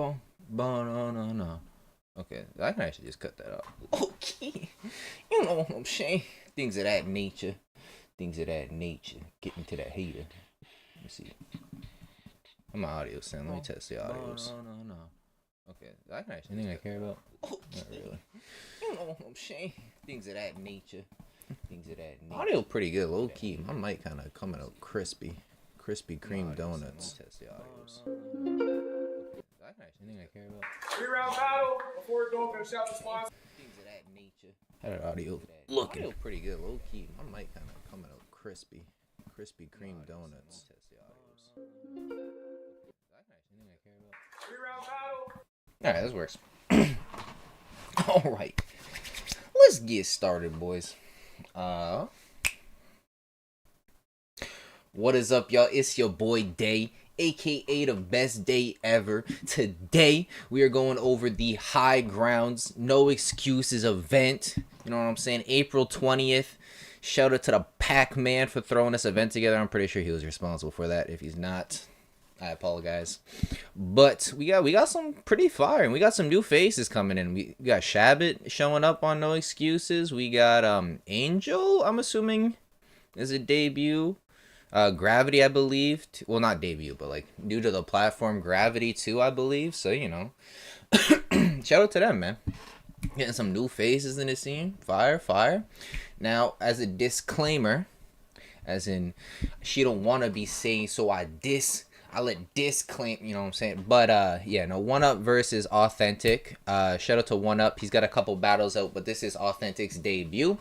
bum, banana. Okay, I can actually just cut that out. Okay, you know what I'm saying? Things of that nature. Things of that nature. Getting to that heater. Let me see. I'm an audio sound. Let me test the audios. No. Okay, I can actually. Anything I care about? Okay. Not really. You know what I'm saying? Things of that nature. Things of that nature. Audio pretty good, low key. My mic kind of coming out crispy. Krispy Kreme donuts. Test the audios. I can actually. Anything I care about? 3-round battle. Before it goes, gonna shout the sponsor. Things of that nature. How did audio looking? Audio pretty good, low key. My mic kind of coming out crispy. Krispy Kreme donuts. Test the audios. I can actually. Anything I care about? 3-round battle. All right, this works. All right, let's get started, boys. What is up, y'all? It's your boy Day, aka the best day ever. Today we are going over the HighGrounds No Excuses event. You know what I'm saying? April 20th. Shout out to the Pac-Man for throwing this event together. I'm pretty sure he was responsible for that. If he's not, I apologize. But we got some pretty fire, and we got some new faces coming in. We got Shabbat showing up on No Excuses. We got Angel, I'm assuming, is a debut. Gravity, I believe. Well, not debut, but like due to the platform, Gravity too, I believe. So, you know, shout out to them, man. Getting some new faces in the scene. Fire. Now, as a disclaimer, as in, she don't want to be saying, so I let disclaim, you know what I'm saying? But, yeah, no, 1UP versus Authentic. Shout out to 1UP. He's got a couple battles out, but this is Authentic's debut.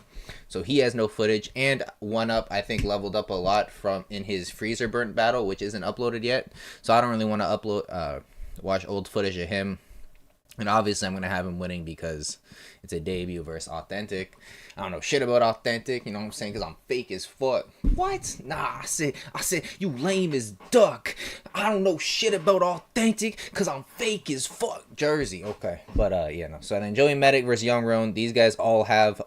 So he has no footage. And 1UP, I think, leveled up a lot from in his Freezer Burnt battle, which isn't uploaded yet. So I don't really want to watch old footage of him. And obviously, I'm going to have him winning because it's a debut versus Authentic. I don't know shit about Authentic, you know what I'm saying? Because I'm fake as fuck. What? Nah, I said, you lame as duck. I don't know shit about Authentic because I'm fake as fuck. Jersey, okay. But, yeah, no. So then Joey Medic versus Young Roan. These guys all have,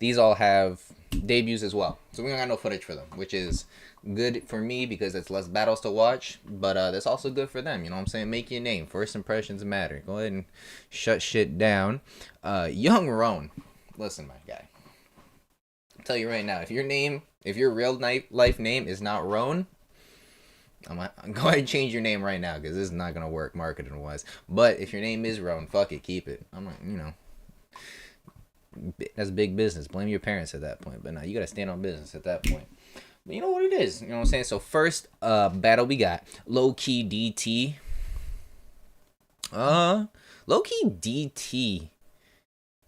debuts as well. So we don't got no footage for them, which is good for me because it's less battles to watch, but that's also good for them, you know what I'm saying? Make your name. First impressions matter. Go ahead and shut shit down. Young Roan, listen, my guy, I'll tell you right now, if your real life name is not Roan, go ahead and change your name right now because this is not gonna work marketing wise. But if your name is Roan, fuck it, keep it. I'm like, you know, that's big business. Blame your parents at that point, but now you gotta stand on business at that point. But you know what it is. You know what I'm saying? So first battle we got Low-Key DT. Low-Key DT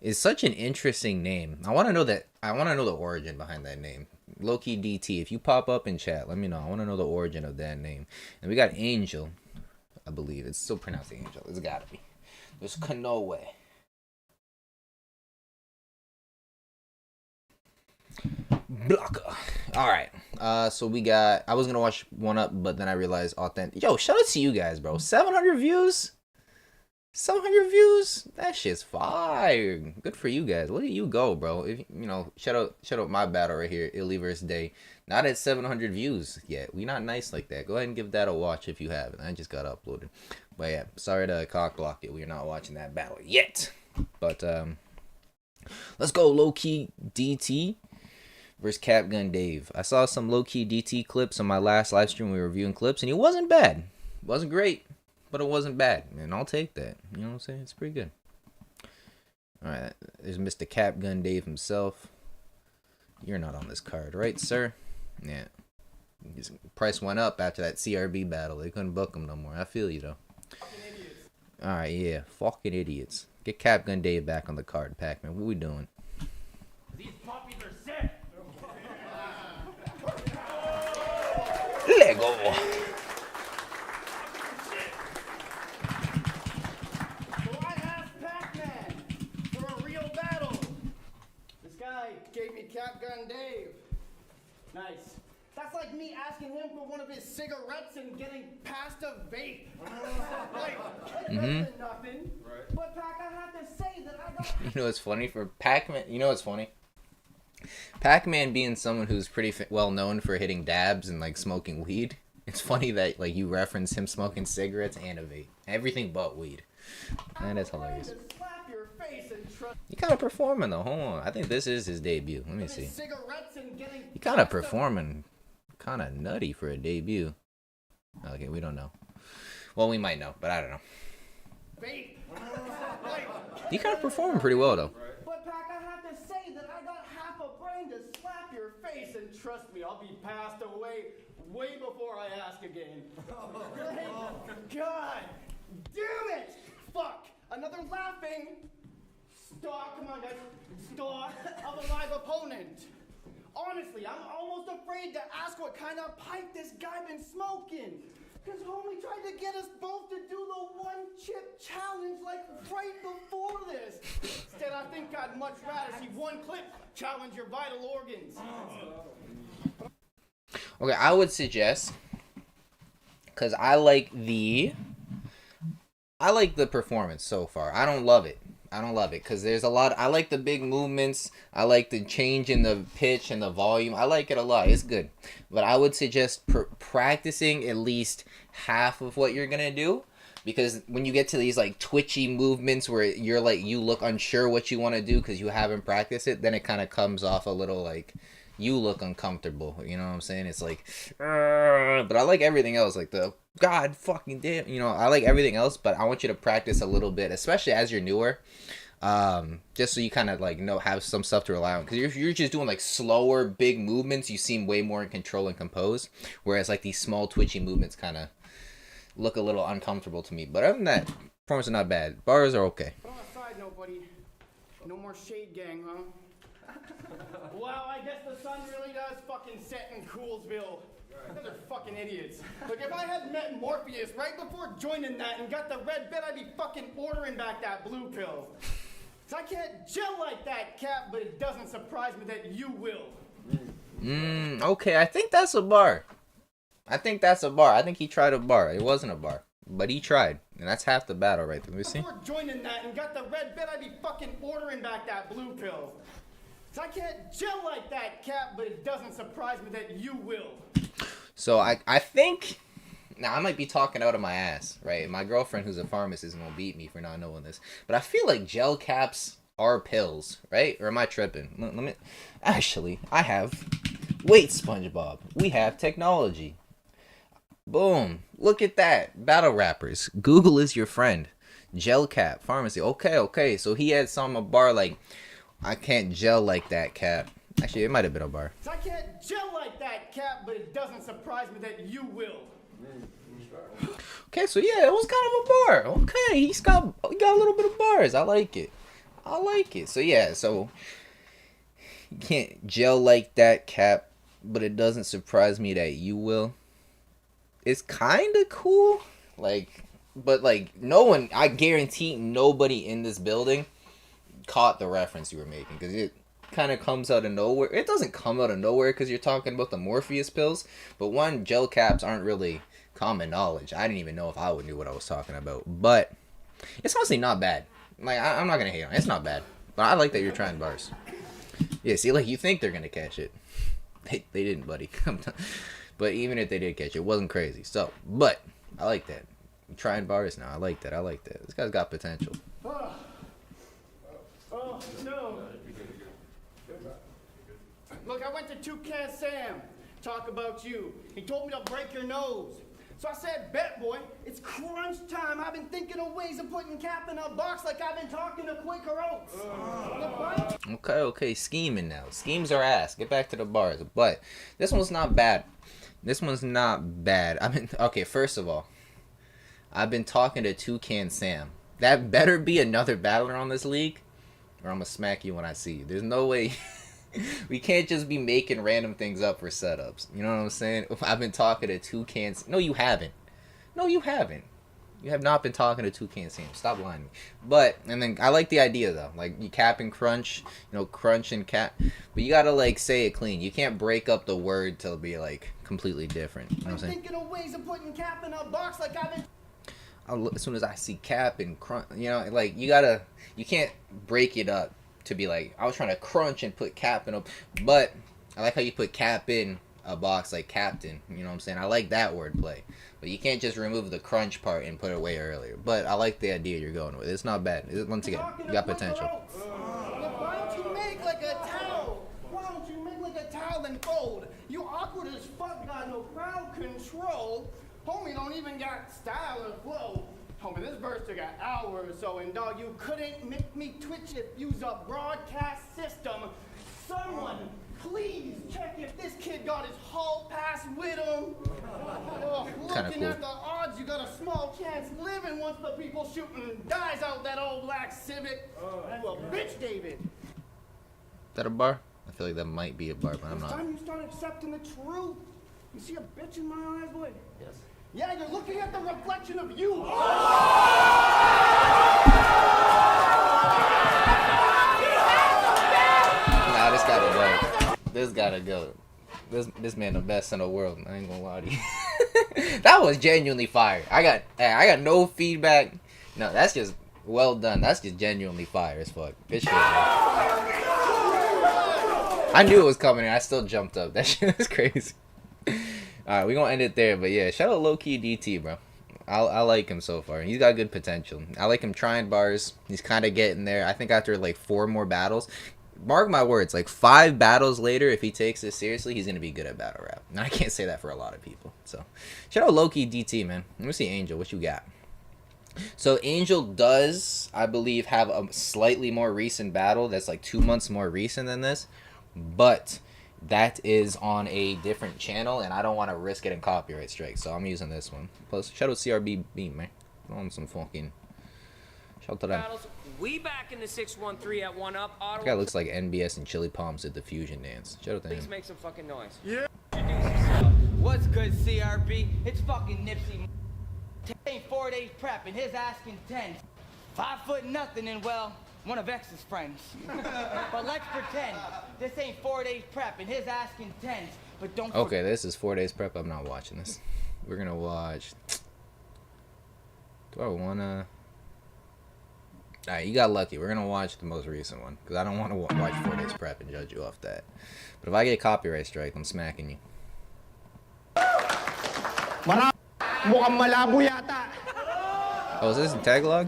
is such an interesting name. I want to know the origin behind that name. Low-Key DT. If you pop up in chat, let me know. I want to know the origin of that name. And we got Angel, I believe. It's still pronounced Angel. It's gotta be. There's no way. Blocker. All right. So we got. I was gonna watch 1UP, but then I realized Authentic. Yo, shout out to you guys, bro. 700 views. 700 views. That shit's fire. Good for you guys. Look at you go, bro. If you know, shout out my battle right here, Illy vs Day. Not at 700 views yet. We not nice like that. Go ahead and give that a watch if you haven't. I just got uploaded. But yeah, sorry to cock block it. We're not watching that battle yet. But let's go. Low-Key DT versus Capgun Dave. I saw some Low-Key DT clips on my last live stream. We were reviewing clips, and it wasn't bad. It wasn't great, but it wasn't bad. And I'll take that. You know what I'm saying? It's pretty good. All right. There's Mr. Capgun Dave himself. You're not on this card, right, sir? Yeah. His price went up after that CRB battle. They couldn't book him no more. I feel you, though. All right, yeah. Fucking idiots. Get Capgun Dave back on the card, Pac-Man. What we doing? These puppies are sick. Lego. So I asked Pac-Man for a real battle. This guy gave me Capgun Dave. Nice. That's like me asking him for one of his cigarettes and getting past a vape. Like, nothing. Right. But Pac, I have to say that I don't. You know what's funny for Pac-Man? You know what's funny? Pac-Man being someone who's pretty well known for hitting dabs and like smoking weed, It's funny that like you reference him smoking cigarettes and a vape. Everything but weed. And that's hilarious. Slap your face and trust He kind of performing though. Hold on. I think this is his debut. Let me see. cigarettes and getting He kind of performing kind of nutty for a debut. Okay, we don't know. Well, we might know, but I don't know. vape. He kind of performing pretty well though. But Pac, I have to say that I got half a brain to slap your face, and trust me, I'll be passed away way before I ask again. God damn it! Fuck! Another laughing stock, come on guys, stock of a live opponent. Honestly, I'm almost afraid to ask what kind of pipe this guy been smoking. Cause homie tried to get us both to do the one chip challenge like right before this. Instead, I think I'd much rather see one clip challenge your vital organs. Okay, I would suggest, cause I like the performance so far. I don't love it. Because there's a lot. I like the big movements. I like the change in the pitch and the volume. I like it a lot. It's good. But I would suggest practicing at least half of what you're going to do. Because when you get to these like twitchy movements where you're like, you look unsure what you want to do because you haven't practiced it, then it kind of comes off a little like you look uncomfortable. You know what I'm saying? It's like, but I like everything else. Like the God fucking damn, I like everything else, but I want you to practice a little bit, especially as you're newer. Just so you kind of like have some stuff to rely on, because if you're just doing like slower big movements, you seem way more in control and composed, whereas like these small twitchy movements kind of look a little uncomfortable to me. But other than that, performance is not bad. Bars are okay. But on a side note, buddy, no more shade gang, huh? Well, I guess the sun really does fucking set in Coolsville. Those are fucking idiots. Look, if I had met Morpheus right before joining that and got the red bed, I'd be fucking ordering back that blue pill. 'Cause I can't gel like that, Cap, but it doesn't surprise me that you will. Okay, I think that's a bar. I think he tried a bar. It wasn't a bar, but he tried. And that's half the battle right there. Let me see. Before joining that and got the red bed, I'd be fucking ordering back that blue pill. 'Cause I can't gel like that, Cap, but it doesn't surprise me that you will. So I think, now I might be talking out of my ass, right? My girlfriend who's a pharmacist is going to beat me for not knowing this. But I feel like gel caps are pills, right? Or am I tripping? Let me, actually, wait, SpongeBob, we have technology. Boom, look at that. Battle rappers, Google is your friend. Gel cap, pharmacy, okay. So he had a bar like, I can't gel like that, Cap. Actually, it might have been a bar. I can't gel like that, Cap, but it doesn't surprise me that you will. Okay, so yeah, it was kind of a bar. Okay, he got a little bit of bars. I like it. So yeah, so you can't gel like that, Cap, but it doesn't surprise me that you will. It's kind of cool, but no one. I guarantee nobody in this building caught the reference you were making, because it kind of comes out of nowhere. It doesn't come out of nowhere because you're talking about the Morpheus pills, but one, gel caps aren't really common knowledge. I didn't even know if I would knew what I was talking about, but it's honestly not bad. Like, I'm not gonna hate on it. It's not bad, but I like that you're trying bars. Yeah, see, like, you think they're gonna catch it. They didn't, buddy. But even if they did catch it, it wasn't crazy. So, but I like that. I'm trying bars now. I like that. This guy's got potential. Oh, no. Look, I went to Toucan Sam. Talk about you. He told me to break your nose. So I said, bet, boy. It's crunch time. I've been thinking of ways of putting Cap in a box like I've been talking to Quaker Oats. Okay. Scheming now. Schemes are ass. Get back to the bars. But this one's not bad. Okay, first of all, I've been talking to Toucan Sam. That better be another battler on this league, or I'm gonna smack you when I see you. There's no way. We can't just be making random things up for setups. You know what I'm saying? I've been talking to Toucan. No, you haven't. You have not been talking to Toucan Sam. Stop lying to me. But, and then I like the idea though. Like, you cap and crunch, crunch and cap. But you gotta like say it clean. You can't break up the word to be like completely different. You know what I'm saying? Thinking of ways of putting Cap in a box like I've been. As soon as I see cap and crunch, like you can't break it up to be like, I was trying to crunch and put cap in, but I like how you put cap in a box like captain. You know what I'm saying? I like that wordplay. But you can't just remove the crunch part and put it way earlier. But I like the idea you're going with. It's not bad. Once again, you got potential. Why don't you make like a towel? Why don't you make like a towel and fold? You awkward as fuck, got no crowd control. Homie don't even got style or flow. Homie, this verse took an hour or so, and dog, you couldn't make me twitch if you's a broadcast system. Someone, please check if this kid got his hall pass with him. Oh, looking cool. at the odds, you got a small chance living once the people shooting dies out that old black Civic. Well, bitch, David. Is that a bar? I feel like that might be a bar, but I'm It's not. time you start accepting the truth. You see a bitch in my eyes, boy? Yes. Yeah, you're looking at the reflection of you. Nah, this gotta go. This gotta go. This man the best in the world. I ain't gonna lie to you. That was genuinely fire. I got no feedback. No, that's just well done. That's just genuinely fire as fuck. Good shit, man. I knew it was coming and I still jumped up. That shit was crazy. Alright, we gonna end it there. But yeah, shout out low key DT, bro. I like him so far. He's got good potential. I like him trying bars. He's kind of getting there. I think after like 4 more battles, mark my words, like 5 battles later, if he takes this seriously, he's gonna be good at battle rap. And I can't say that for a lot of people. So shout out low key DT, man. Let me see Angel. What you got? So Angel does, I believe, have a slightly more recent battle that's like 2 months more recent than this, but that is on a different channel, and I don't want to risk getting copyright strike, so I'm using this one. Plus, shout out CRB Beam, man. On some fucking shout out to them. We back in the 613 at 1UP. This guy looks like NBS and Chili Palms at the fusion dance. Shout out to him. Please make some fucking noise. Yeah. What's good, CRB? It's fucking Nipsey. Ain't 4 days prep and his asking 10. 5 foot nothing and well, one of X's friends. But let's pretend this ain't 4 days prep and his asking 10s. But don't. Okay, this is 4 days prep. I'm not watching this. We're gonna watch. Do I wanna? Alright, you got lucky. We're gonna watch the most recent one because I don't want to watch 4 days prep and judge you off that. But if I get copyright strike, I'm smacking you. Mukhang malabo yata. Oh, is this in Tagalog?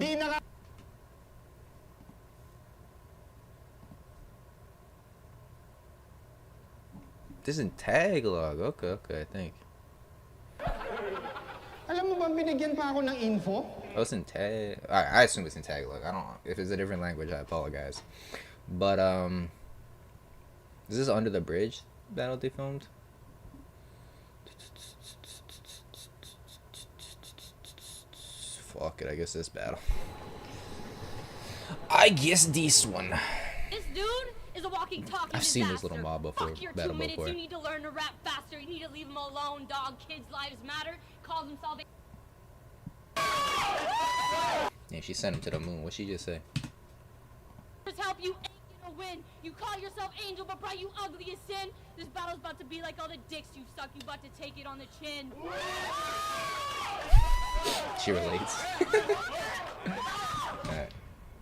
This is in Tagalog. Okay, I think. Alam mo ba binigyan pa ako ng info? Oh, it's in Tag. I assume it's in Tagalog. I don't know. If it's a different language, I apologize. But is this Under the Bridge battle they filmed? Fuck it, I guess this battle. I guess this one. This dude is a walking, talking I've seen this disaster. little mob before, Fuck your battle 2 minutes. before. You need to learn to rap faster. You need to leave him alone, dog. Kids' lives matter. Calls himself. Yeah, she sent him to the moon. What'd she just say? Help you ain't gonna win. You call yourself angel, but bro, you ugly as sin. This battle's about to be like all the dicks you suck. You about to take it on the chin. She relates. Alright.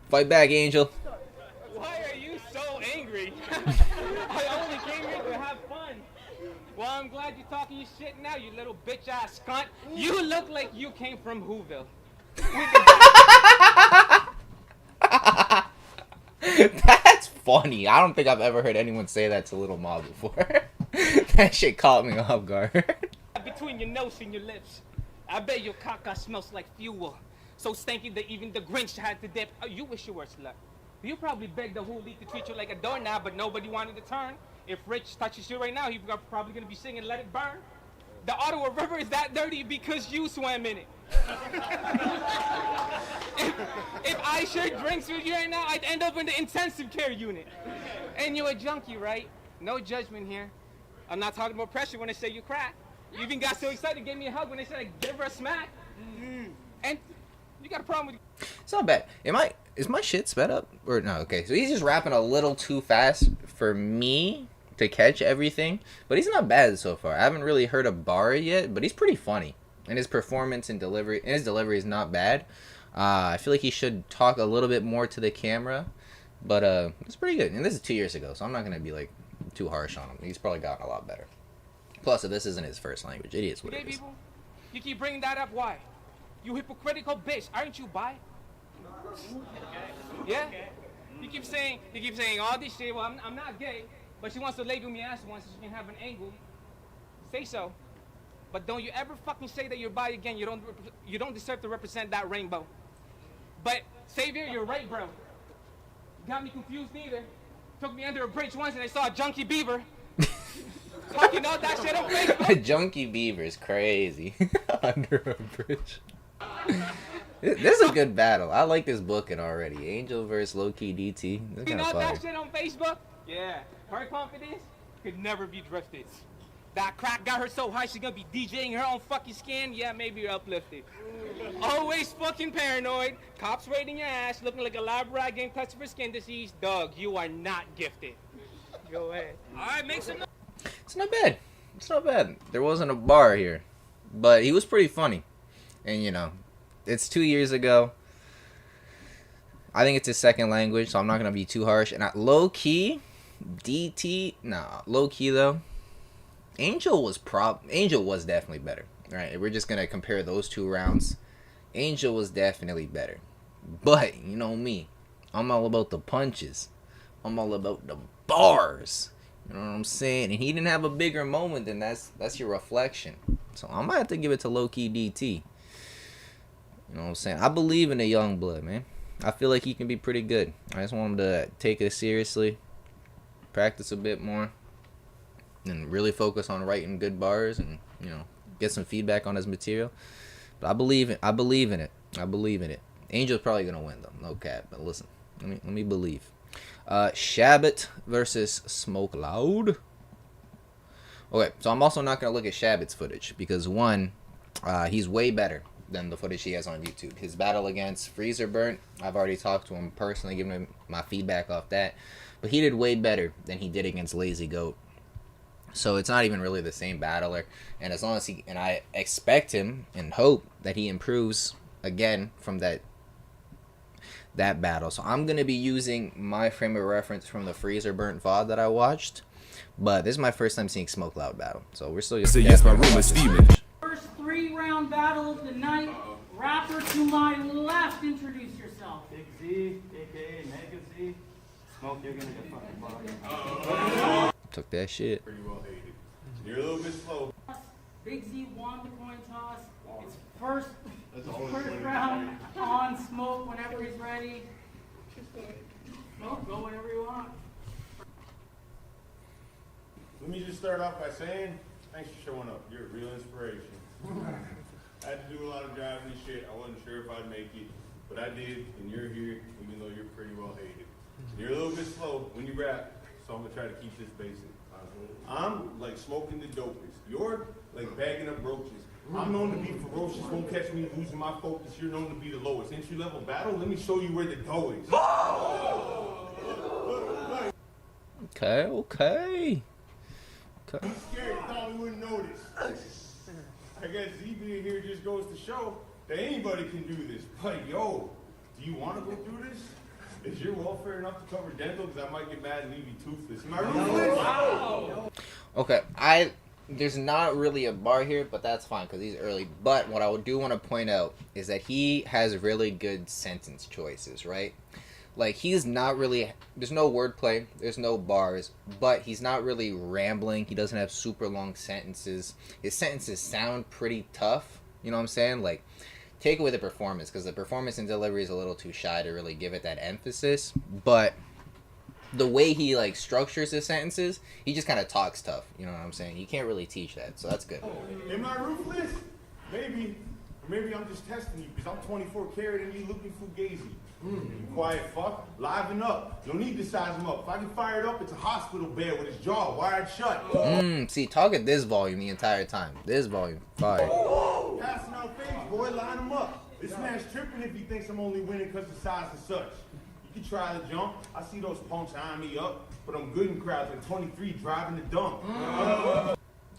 Fight back, Angel. Why are you so angry? I only came here to have fun. Well, I'm glad you're talking your shit now, you little bitch ass cunt. You look like you came from Whoville. That's funny. I don't think I've ever heard anyone say that to Little Mob before. That shit caught me off guard. Between your nose and your lips. I bet your caca smells like fuel. So stanky that even the Grinch had to dip. Oh, you wish you were slut. You probably begged the whole league to treat you like a doorknob, but nobody wanted to turn. If Rich touches you right now, he's probably gonna be singing "Let It Burn." The Ottawa River is that dirty because you swam in it. if I shared drinks with you right now, I'd end up in the intensive care unit. And you're a junkie, right? No judgment here. I'm not talking about pressure when I say you crack. You even got so excited, gave me a hug when they said I give her a smack. And you got a problem with. It's not bad. Is my shit sped up? Or no, okay. So he's just rapping a little too fast for me to catch everything. But he's not bad so far. I haven't really heard a bar yet, but he's pretty funny. And his performance and delivery is not bad. I feel like he should talk a little bit more to the camera. But it's pretty good. And this is 2 years ago, so I'm not gonna be like too harsh on him. He's probably gotten a lot better. Plus, if this isn't his first language, it is what Gay it is. people, you keep bringing that up. Why? You hypocritical bitch. Aren't you bi? Yeah. You keep saying all this shit. Well, I'm not gay, but she wants to label me as one so she can have an angle. Say so. But don't you ever fucking say that you're bi again. You don't deserve to represent that rainbow. But Savior, you're right, bro. You got me confused neither. Took me under a bridge once and I saw a junkie beaver. Talking all that shit on Facebook. Junkie Beaver is crazy. Under a bridge. This is a good battle. I like this booking already. Angel versus Low Key DT. This You kind know of fire. that shit on Facebook? Yeah. Her confidence could never be drifted. That crack got her so high she's gonna be DJing her own fucking skin. Yeah, maybe you're uplifted. Always fucking paranoid. Cops raiding your ass, looking like a lab rat getting tested for skin disease. Doug, you are not gifted. Go ahead. All right, make some. It's not bad. It's not bad. There wasn't a bar here, but he was pretty funny. And you know, it's 2 years ago. I think it's his second language, so I'm not gonna be too harsh. And low key, DT, nah, low key though. Angel was definitely better. Right? If we're just gonna compare those 2 rounds, Angel was definitely better. But you know me, I'm all about the punches. I'm all about the bars. You know what I'm saying? And he didn't have a bigger moment than that's your reflection. So I might have to give it to low key DT. You know what I'm saying? I believe in the young blood, man. I feel like he can be pretty good. I just want him to take it seriously, practice a bit more, and really focus on writing good bars and, you know, get some feedback on his material. But I believe in it. Angel's probably gonna win though, no cap. But listen, let me believe. Shabbat versus Smoke Loud. Okay, so I'm also not gonna look at Shabbat's footage because one, he's way better than the footage he has on YouTube. His battle against Freezer Burnt, I've already talked to him personally, given him my feedback off that. But he did way better than he did against Lazy Goat. So it's not even really the same battler. And as long as I expect him and hope that he improves again from that battle. So I'm going to be using my frame of reference from the Freezer Burnt VOD that I watched. But this is my first time seeing Smoke Loud battle. So we're still just... So yes, my room is steaming. First 3-round battle of the night. Rapper to my left, introduce yourself. Big Z, aka Mega Z. Smoke, you're gonna get fucking body. Took that shit. Pretty well hated. You're a little bit slow. Big Z won the coin toss. It's first round on Smoke whenever he's ready. Smoke, go whenever you want. Let me just start off by saying, thanks for showing up. You're a real inspiration. I had to do a lot of driving and shit. I wasn't sure if I'd make it, but I did, and you're here, even though you're pretty well hated. You're a little bit slow when you rap, so I'm gonna try to keep this basic. I'm like smoking the dopest. You're like bagging up roaches. I'm known to be ferocious, won't catch me losing my focus. You're known to be the lowest. Entry level battle, let me show you where the dough is. Okay. I'm scared, thought we wouldn't notice. I guess Z being here just goes to show that anybody can do this. But yo, do you want to go through this? Is your welfare enough to cover dental? Because I might get mad and leave you toothless. Am I ruthless? Wow. Okay, there's not really a bar here, but that's fine because he's early. But what I do want to point out is that he has really good sentence choices, right? Like, he's not really... There's no wordplay. There's no bars. But he's not really rambling. He doesn't have super long sentences. His sentences sound pretty tough. You know what I'm saying? Like, take away the performance, because the performance and delivery is a little too shy to really give it that emphasis. But the way he, like, structures his sentences, he just kind of talks tough. You know what I'm saying? You can't really teach that, so that's good. Am I ruthless? Maybe. Or maybe I'm just testing you, because I'm 24 karat and you looking fugazi. You quiet fuck, liven up. No need to size him up. If I get fired up, it's a hospital bed with his jaw wired shut. See, talk at this volume the entire time. This volume, fire. Passing out face, boy, line him up. This man's tripping if he thinks I'm only winning because the size is such. You can try to jump. I see those punks eyeing me up, but I'm good in crowds like 23 driving the dunk.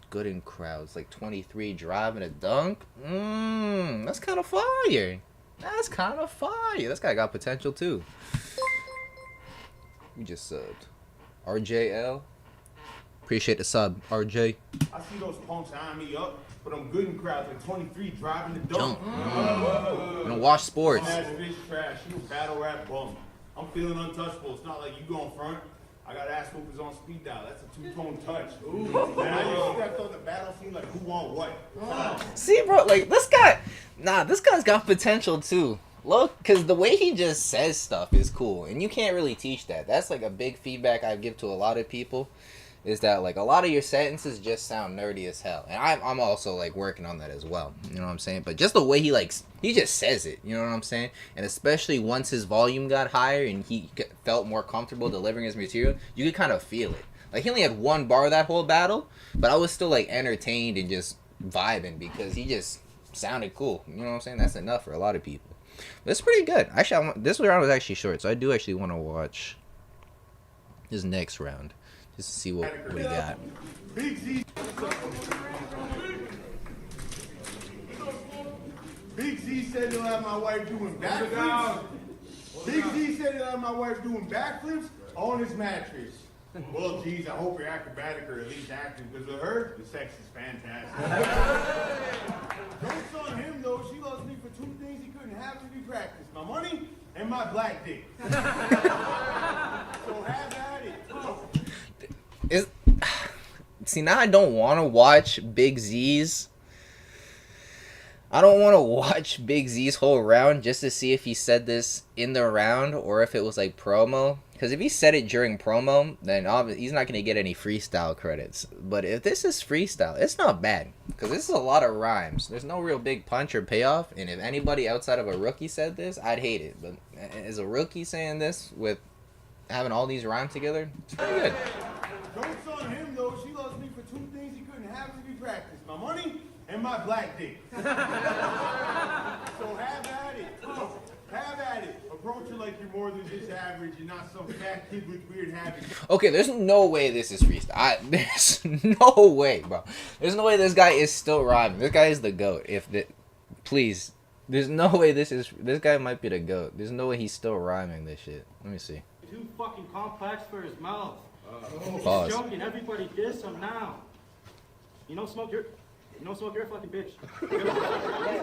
Good in crowds, like 23 driving a dunk. That's kind of fire. That's kind of fire. This guy got potential too. We just subbed. RJL. Appreciate the sub, RJ. I see those punks eyeing me up, but I'm good in crowds like 23 driving the dump. Gonna watch sports. Ass fish trash, you a battle rap bum. I'm feeling untouchable. It's not like you go in front. I got ass whoopers on speed dial. That's a two-tone touch. Man, I used to step on the battle scene like who want what. See, bro, like this guy's got potential too. Look, because the way he just says stuff is cool, and you can't really teach that. That's like a big feedback I give to a lot of people, is that like a lot of your sentences just sound nerdy as hell, and I'm also like working on that as well. You know what I'm saying? But just the way he just says it, you know what I'm saying? And especially once his volume got higher and he felt more comfortable delivering his material, you could kind of feel it. Like he only had one bar that whole battle, but I was still like entertained and just vibing because he just sounded cool. You know what I'm saying? That's enough for a lot of people. But it's pretty good. Actually, this round was actually short, so I do actually want to watch this next round just to see what we got. Big Z. Big Z said he'll have my wife doing backflips. Big Z said he'll have my wife doing backflips on his mattress. Well, geez, I hope you're acrobatic or at least acting, because with her, the sex is fantastic. Joke's on him, though. She loves me for two things he couldn't have if he practiced: my money and my black dick. So have at it. See, now I don't want to watch Big Z's. I don't want to watch Big Z's whole round just to see if he said this in the round or if it was like promo. Because if he said it during promo, then he's not going to get any freestyle credits. But if this is freestyle, it's not bad. Because this is a lot of rhymes. There's no real big punch or payoff. And if anybody outside of a rookie said this, I'd hate it. But as a rookie saying this with having all these rhymes together, it's pretty good. Joke's on him, though. She loves me for two things he couldn't have if he practiced: my money and my black dick. So have at it. Have at it. Approach her like you're more than just average. You're not some fat kid with weird habits. Okay, there's no way this is freestyle. There's no way, bro. There's no way this guy is still rhyming. This guy is the GOAT. Please. There's no way this guy might be the GOAT. There's no way he's still rhyming this shit. Let me see. Too fucking complex for his mouth. Pause. He's joking. Everybody diss him now. You know, Smoke, you're a fucking bitch.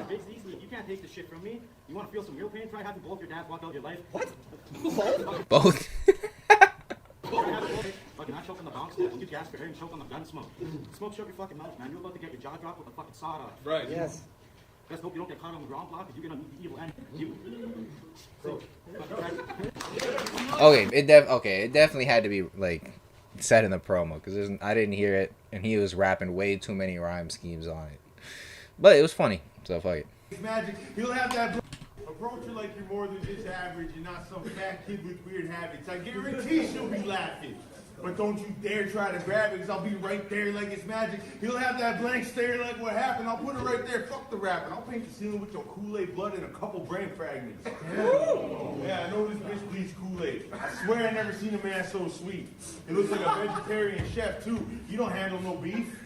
Big Z, you can't take this shit from me. You want to feel some real pain? Try having both your dads walk out your life. What? Both. Fucking not choke on the bounce test. You gas for hair and choke on the gun smoke. Smoke, shut your fucking mouth, man. You're about to get your jaw dropped with a fucking sawed-off. Right. Yes. Best hope you don't get caught on the ground block, because you're gonna meet the evil end. You. It definitely had to be like said in the promo because I didn't hear it, and he was rapping way too many rhyme schemes on it. But it was funny, so fuck it. Magic. He'll have that. Approach her like you're more than just average. You're not some fat kid with weird habits. I guarantee she'll be laughing. But don't you dare try to grab it, because I'll be right there like it's magic. He'll have that blank stare like what happened. I'll put it right there. Fuck the rapping. I'll paint the ceiling with your Kool-Aid blood and a couple brain fragments. Yeah, I know this bitch bleeds Kool-Aid. I swear I never seen a man so sweet. He looks like a vegetarian chef, too. You don't handle no beef.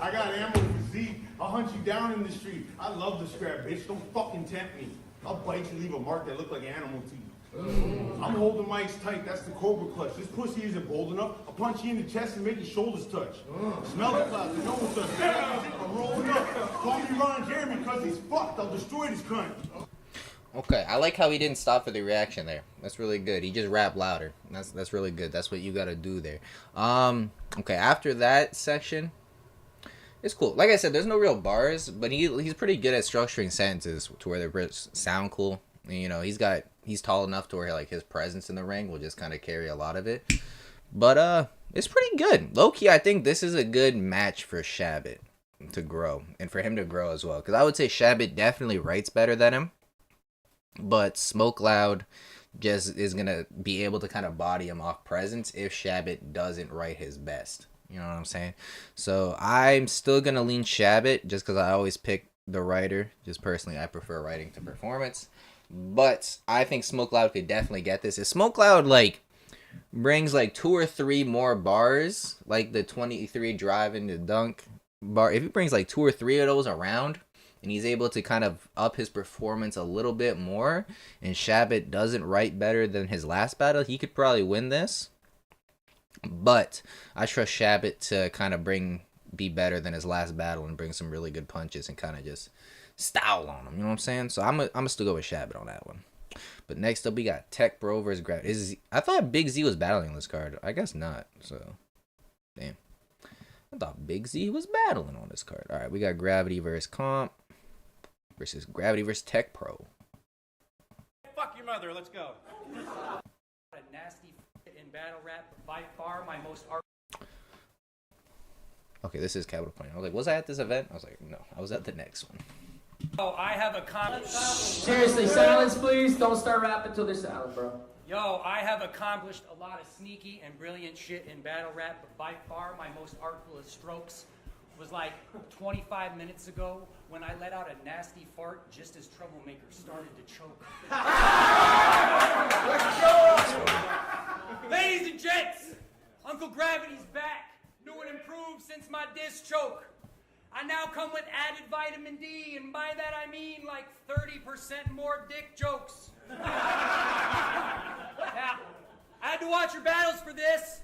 I got ammo physique. I'll hunt you down in the street. I love the scrap, bitch. Don't fucking tempt me. I'll bite you, leave a mark that look like animal teeth. I'm holding mics tight. That's the Cobra clutch. This pussy isn't bold enough. I'll punch you in the chest and make your shoulders touch. Smell the clouds. No one does. I'm rolling up. Call me Ron Jeremy because he's fucked. I'll destroy this cunt. Okay, I like how he didn't stop for the reaction there. That's really good. He just rapped louder. That's really good. That's what you gotta do there. Okay, after that section, it's cool. Like I said, there's no real bars, but he's pretty good at structuring sentences to where they sound cool. And, you know, he's tall enough to where like his presence in the ring will just kind of carry a lot of it. But it's pretty good. Low key, I think this is a good match for Shabbat to grow, and for him to grow as well. Because I would say Shabbat definitely writes better than him, but Smoke Loud just is gonna be able to kind of body him off presence if Shabbat doesn't write his best. You know what I'm saying? So I'm still gonna lean Shabbat just because I always pick the writer. Just personally, I prefer writing to performance. But I think Smoke Loud could definitely get this. If Smoke Loud like brings like 2 or 3 more bars, like the 23 drive into dunk bar, if he brings like 2 or 3 of those around, and he's able to kind of up his performance a little bit more, and Shabbat doesn't write better than his last battle, he could probably win this. But I trust Shabbat to kind of be better than his last battle and bring some really good punches and kind of just style on him. You know what I'm saying? So I'm gonna still go with Shabbat on that one. But next up, we got Tech Bro versus Gravity. I thought Big Z was battling this card. I guess not. So, damn. I thought Big Z was battling on this card. All right, we got Gravity versus Comp versus Gravity versus Tech Pro. Fuck your mother. Let's go. A nasty in battle rap, by far my most art. Okay, this is Capital Point. I was like, was I at this event? I was like, no, I was at the next one. Oh, I have accomplished. Seriously, silence, please. Don't start rapping till they're silent, bro. Yo, I have accomplished a lot of sneaky and brilliant shit in battle rap, but by far my most artful of strokes was like 25 minutes ago when I let out a nasty fart just as Troublemaker started to choke. Ladies and gents, Uncle Gravity's back. New and improved since my disc choke. I now come with added vitamin D, and by that I mean like 30% more dick jokes. Now, I had to watch your battles for this,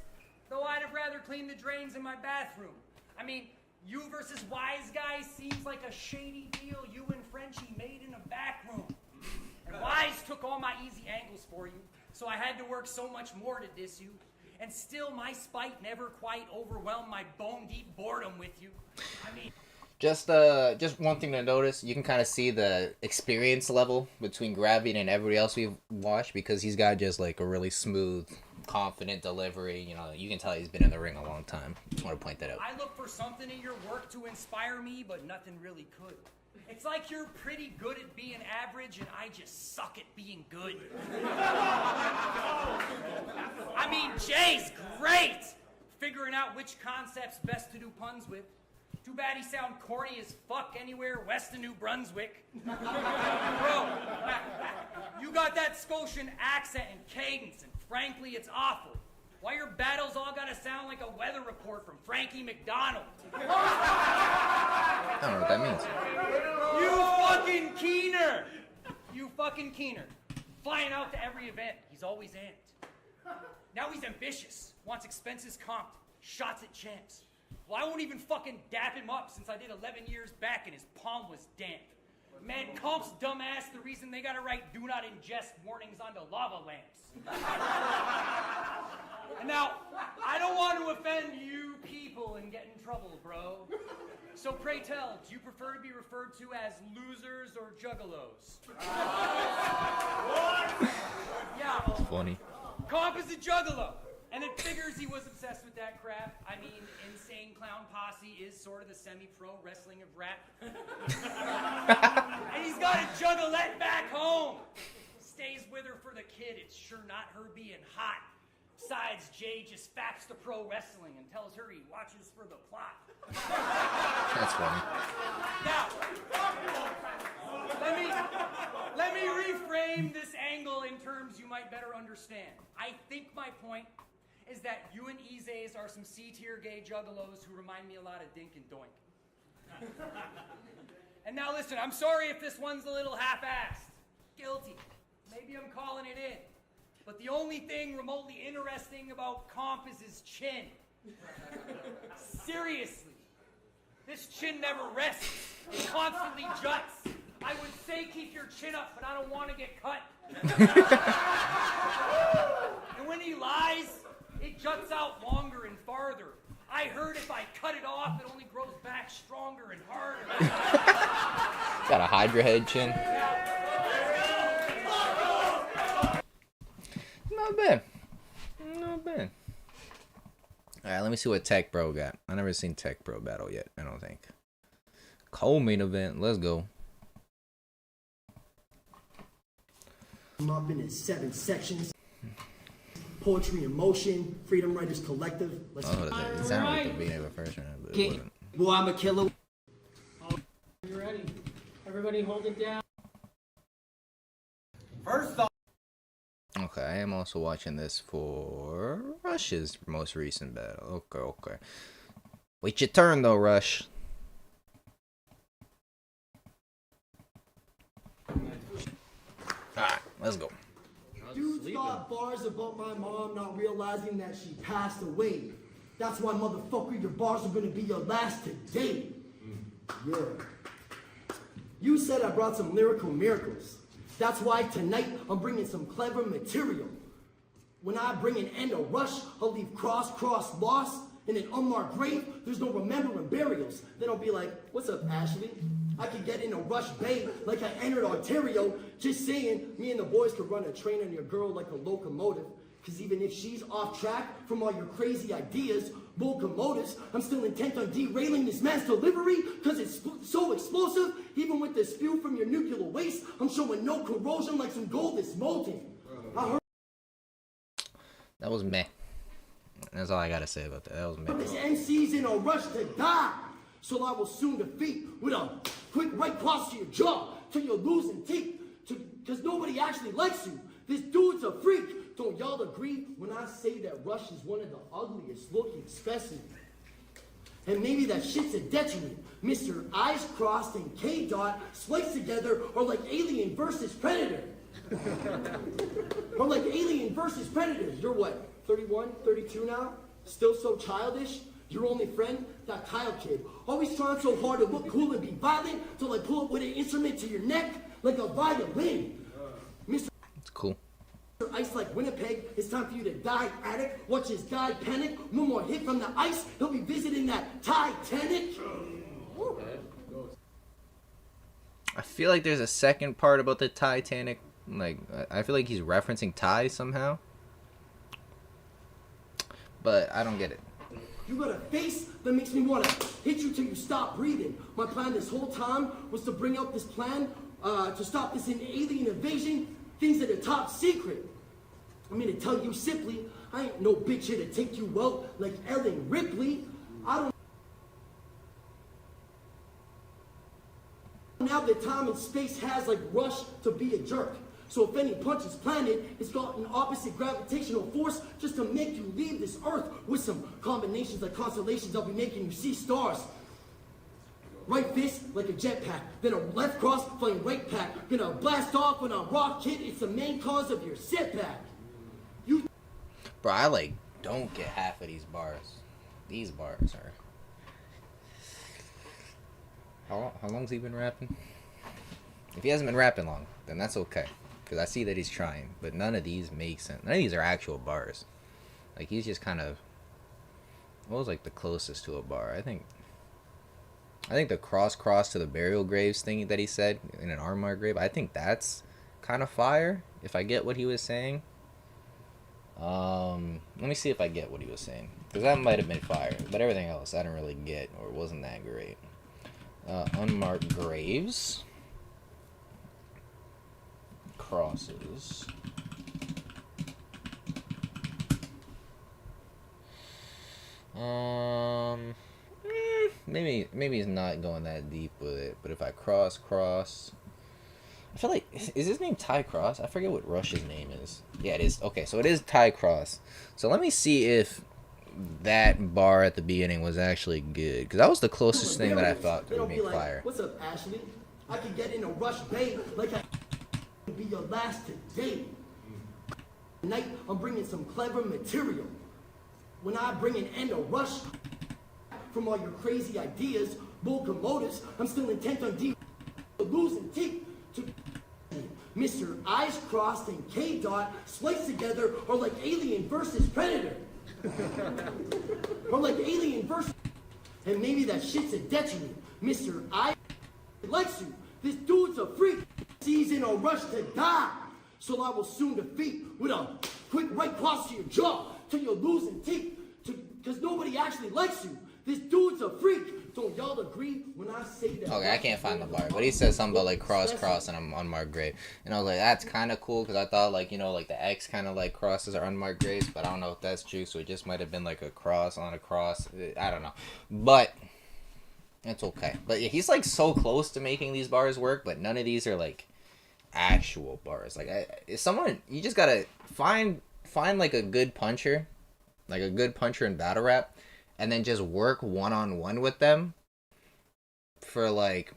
though I'd have rather cleaned the drains in my bathroom. I mean, you versus Wise Guy seems like a shady deal you and Frenchie made in a back room. And Wise took all my easy angles for you, so I had to work so much more to diss you. And still, my spite never quite overwhelmed my bone-deep boredom with you. I mean... Just one thing to notice, you can kind of see the experience level between Gravity and everybody else we've watched, because he's got just like a really smooth, confident delivery. You know, you can tell he's been in the ring a long time. Just want to point that out. I look for something in your work to inspire me, but nothing really could. It's like you're pretty good at being average, and I just suck at being good. I mean, Jay's great! Figuring out which concepts best to do puns with. Too bad he sound corny as fuck anywhere west of New Brunswick. Bro, you got that Scotian accent and cadence, and frankly, it's awful. Why your battles all gotta sound like a weather report from Frankie McDonald? I don't know what that means. You fucking keener! You fucking keener. Flying out to every event, he's always amped. Now he's ambitious, wants expenses comped, shots at champs. Well, I won't even fucking dap him up since I did 11 years back and his palm was damp. Man, Comp's dumbass, the reason they gotta write do not ingest warnings onto lava lamps. And now, I don't want to offend you people and get in trouble, bro. So pray tell, do you prefer to be referred to as losers or juggalos? Yeah. It's funny. Comp is a juggalo. And it figures he was obsessed with that crap. I mean, Insane Clown Posse is sort of the semi-pro wrestling of rap. And he's got a juggalette back home. Stays with her for the kid. It's sure not her being hot. Besides, Jay just faps to pro wrestling and tells her he watches for the plot. That's funny. Now, let me reframe this angle in terms you might better understand. I think my point is that you and Izays are some C-tier gay juggalos who remind me a lot of Dink and Doink. And now listen, I'm sorry if this one's a little half-assed. Guilty. Maybe I'm calling it in. But the only thing remotely interesting about Comp is his chin. Seriously. This chin never rests. It constantly juts. I would say keep your chin up, but I don't want to get cut. And when he lies, it juts out longer and farther. I heard if I cut it off, it only grows back stronger and harder. Got a Hydra head chin. Not bad. Not bad. Alright, let me see what Tech Bro got. I never seen Tech Bro battle yet, I don't think. Co-main event, let's go. Up in its 7 sections. Poetry in Motion, Freedom Writers Collective. Let's it sounded like the beginning of a first round, but it wasn't. Well, I'm a killer. You ready? Everybody hold it down. First off, Okay, I am also watching this for Rush's most recent battle. Okay. Wait your turn though, Rush. Alright, let's go. Dudes thought bars about my mom not realizing that she passed away. That's why, motherfucker, your bars are gonna be your last today. Yeah. You said I brought some lyrical miracles. That's why tonight I'm bringing some clever material. When I bring an end or rush, I'll leave cross, lost. In an unmarked grave, there's no remembering burials. Then I'll be like, what's up, Ashley? I could get in a rush bay like I entered Ontario. Just saying, me and the boys could run a train on your girl like a locomotive. Cause even if she's off track from all your crazy ideas, locomotives, I'm still intent on derailing this man's delivery cause it's so explosive. Even with the spew from your nuclear waste, I'm showing no corrosion like some gold is molten. I heard That was meh. That's all I gotta say about that. That was meh. this MC's in a rush to die. So I will soon defeat with a quick right cross to your jaw till you're losing teeth. Cause nobody actually likes you. This dude's a freak. Don't y'all agree when I say that Rush is one of the ugliest looking specimens? And maybe that shit's a detriment. Mr. Eyes Crossed and K Dot spliced together are like Alien versus Predator. Or like Alien versus Predator. You're what, 31, 32 now? Still so childish? Your only friend? That Kyle kid. Always trying so hard to look cool and be violent till I pull up with an instrument to your neck like a violin. Mr. It's cool. Ice like Winnipeg, it's time for you to die, addict. Watch his guy panic. One more hit from the ice, he'll be visiting that Titanic. I feel like there's a second part about the Titanic. Like, I feel like he's referencing Ty somehow. But I don't get it. You got a face that makes me want to hit you till you stop breathing. My plan this whole time was to bring out this plan to stop this alien invasion. Things that are top secret. I'm here to tell you simply, I ain't no bitch here to take you out like Ellen Ripley. I don't have the time and space has like Rush to be a jerk. So if any punch is planted, it's got an opposite gravitational force just to make you leave this earth with some combinations like constellations. I'll be making you see stars. Right fist like a jetpack, then a left cross flying right pack. Gonna blast off when I rock, kid. It's the main cause of your setback. You, Bro, I like don't get half of these bars. These bars are. How long's he been rapping? If he hasn't been rapping long, then that's okay, because I see that he's trying. But none of these make sense. None of these are actual bars. Like, he's just kind of. What was like the closest to a bar? I think the cross to the burial graves thing that he said in an unmarked grave, I think that's kind of fire, if I get what he was saying. Let me see if I get what he was saying, because that might have been fire, but everything else I didn't really get, or wasn't that great. Unmarked graves. Crosses. Maybe he's not going that deep with it, but if I cross, I feel like, is his name Ty Cross? I forget what Rush's name is. Yeah, it is. Okay, so it is Ty Cross. So let me see if that bar at the beginning was actually good, because that was the closest thing that I thought could make fire. What's up, Ashley? I could get in a rush bay like I could be your last today. Tonight, I'm bringing some clever material. When I bring an end or rush from all your crazy ideas, locomotives, I'm still intent on losing teeth to Mr. Eyes Crossed and K Dot spliced together are like Alien versus Predator. Or like Alien versus. And maybe that shit's a detriment. Mr. I likes you. This dude's a freak. He's in a rush to die. So I will soon defeat with a quick right cross to your jaw till you're losing teeth. Because nobody actually likes you. This dude's a freak. Don't y'all agree when I say that? Okay, I can't find the bar, but he said something about like cross and I'm unmarked grave, and I was like, that's kind of cool, because I thought like, you know, like the X kind of like crosses are unmarked graves, but I don't know if that's true, so it just might have been like a cross on a cross. I don't know, but it's okay. But yeah, he's like so close to making these bars work, but none of these are like actual bars. Like, if someone, you just gotta find like a good puncher, in battle rap, and then just work one-on-one with them for like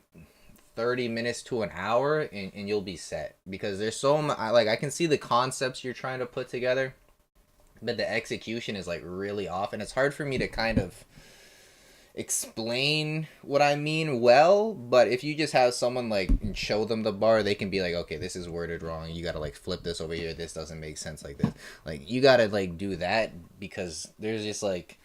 30 minutes to an hour and you'll be set, because there's so much, like, I can see the concepts you're trying to put together, but the execution is like really off, and it's hard for me to kind of explain what I mean well. But if you just have someone like and show them the bar, they can be like, okay, this is worded wrong, you gotta like flip this over here, this doesn't make sense like this. Like, you gotta like do that, because there's just like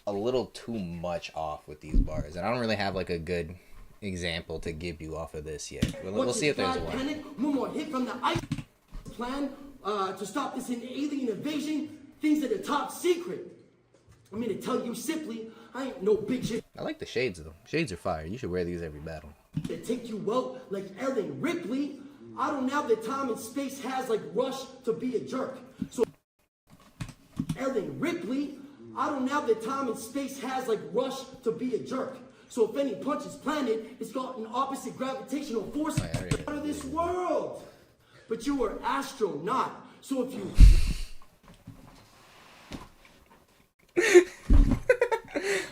a little too much off with these bars, and I don't really have like a good example to give you off of this yet. We'll see if there's a one. One more hit from the ice plan to stop this alien invasion. Things that are top secret. I'm here to tell you simply, I ain't no big shit. I like the shades though. Shades are fire. You should wear these every battle. To take you out like Ellen Ripley. I don't have the time and space has like Rush to be a jerk. So Ellen Ripley, I don't have the time and space has like Rush to be a jerk. So if any punch is planted, it's got an opposite gravitational force out of this world. But you are astronaut. So if you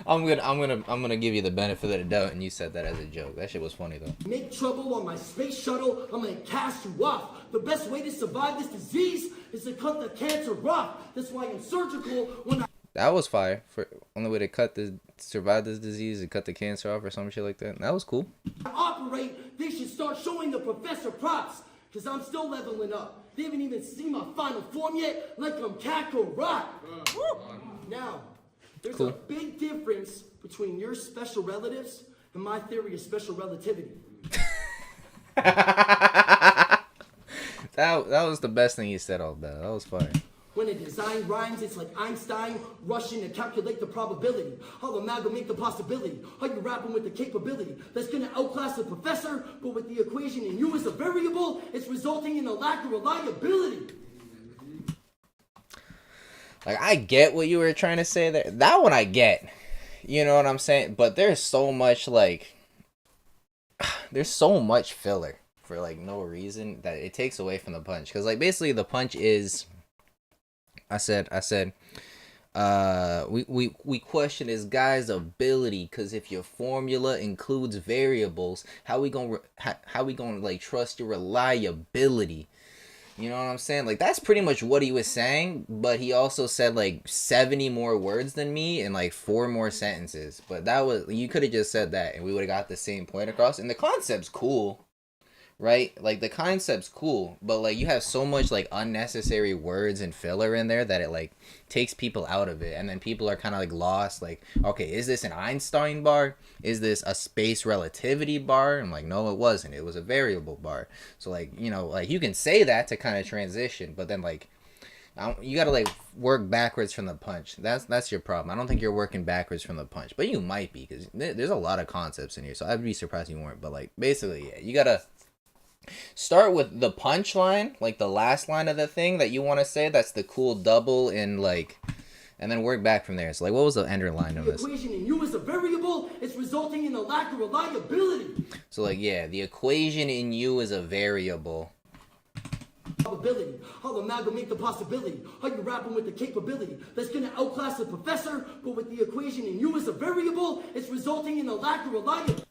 I'm gonna give you the benefit of the doubt, and you said that as a joke. That shit was funny though. make trouble on my space shuttle, I'm gonna cast you off. The best way to survive this disease is to cut the cancer off. That's why I'm surgical when I That was fire. For only way to survive this disease and cut the cancer off or some shit like that. That was cool. operate. They should start showing the professor props, because I'm still leveling up. They haven't even seen my final form yet, like I'm Kakarot. Now, there's a big difference between your special relatives and my theory of special relativity. That was the best thing you said all day. That was fire. When a design rhymes, it's like Einstein rushing to calculate the probability. I'll amalgamate the possibility. How you rapping with the capability that's gonna outclass the professor, but with the equation in you as a variable, it's resulting in a lack of reliability. Like, I get what you were trying to say there. That one I get. You know what I'm saying? But there's so much, like, there's so much filler for, like, no reason that it takes away from the punch. Because, like, basically the punch is, I said, we question this guy's ability, because if your formula includes variables, how we gonna like trust your reliability? You know what I'm saying? Like, that's pretty much what he was saying, but he also said like 70 more words than me and like 4 more sentences. But that was, you could have just said that and we would have got the same point across. And the concept's cool, right? Like, the concept's cool, but like you have so much like unnecessary words and filler in there that it like takes people out of it, and then people are kind of like lost, like, okay, is this an Einstein bar? Is this a space relativity bar? I'm like, no, it wasn't. It was a variable bar. So like, you know, like you can say that to kind of transition, but then like you gotta like work backwards from the punch. That's your problem. I don't think you're working backwards from the punch, but you might be, because there's a lot of concepts in here, so I'd be surprised you weren't. But like, basically, yeah, you gotta start with the punchline, like the last line of the thing that you want to say. That's the cool double, and like, and then work back from there. So like, what was the ender line of this? The equation in you is a variable. It's resulting in a lack of reliability. So like, yeah, the equation in you is a variable. Probability. I'll amalgamate the possibility. How you rapping with the capability that's gonna outclass the professor, but with the equation in you as a variable, it's resulting in a lack of reliability.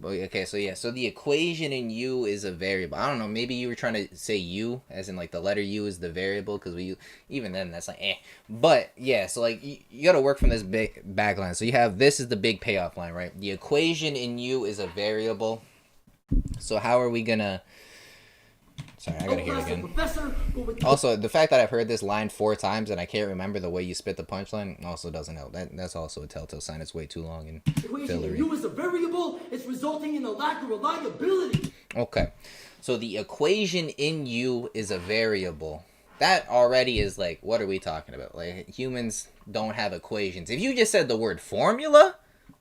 Okay, so yeah, so the equation in U is a variable. I don't know, maybe you were trying to say U, as in like the letter U is the variable, because even then that's like, eh. But yeah, so like you gotta work from this big back line. So you have, this is the big payoff line, right? The equation in U is a variable. So how are we gonna... Sorry, I gotta hear it again. Also, the fact that I've heard this line 4 times and I can't remember the way you spit the punchline also doesn't help. That's also a telltale sign. It's way too long and fillery. U is a variable. It's resulting in a lack of reliability. Okay, so the equation in U is a variable. That already is like, what are we talking about? Like, humans don't have equations. If you just said the word formula,